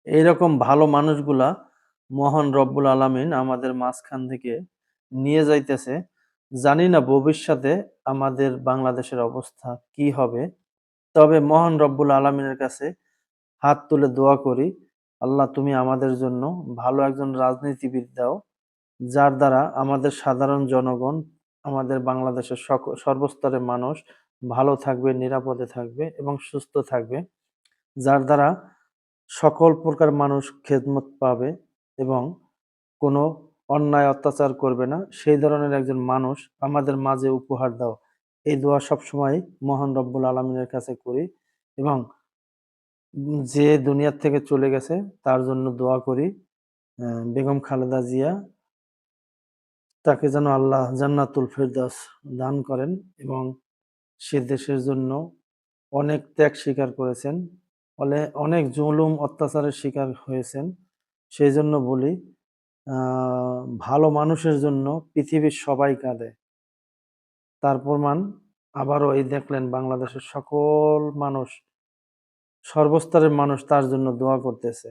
এইরকম ভালো মানুষগুলা মহান রব্বুল আলামিন আমাদের মাঝখান থেকে নিয়ে যাইতেছে। জানি না ভবিষ্যতে আমাদের বাংলাদেশের অবস্থা কি হবে। তবে মহান রব্বুল আলামিনের কাছে হাত তুলে দোয়া করি, আল্লাহ তুমি আমাদের জন্য ভালো একজন রাজনীতিবিদ দাও, যার দ্বারা আমাদের সাধারণ জনগণ, আমাদের বাংলাদেশের সর্বস্তরের মানুষ ভালো থাকবে, নিরাপদে থাকবে এবং সুস্থ থাকবে। যার দ্বারা সকল প্রকার মানুষ খেদমত পাবে এবং কোনো অন্যায় অত্যাচার করবে না। সেই ধরনের একজন মানুষ আমাদের মাঝে উপহার দাও। এই দোয়া সবসময় মহান রব্বুল আলামিনের কাছে করি এবং যে দুনিয়ার থেকে চলে গেছে তার জন্য দোয়া করি। বেগম খালেদা জিয়া, তাকে যেন আল্লাহ জান্নাতুল ফেরদৌস দান করেন এবং সে দেশের জন্য অনেক ত্যাগ স্বীকার করেছেন, অনেক জুলুম অত্যাচারের শিকার হয়েছেন। সেই জন্য বলি, ভালো মানুষের জন্য পৃথিবীর সবাই কাঁদে। তার প্রমাণ আবারও এই দেখলেন বাংলাদেশের সকল মানুষ, সর্বস্তরের মানুষ তার জন্য দোয়া করতেছে।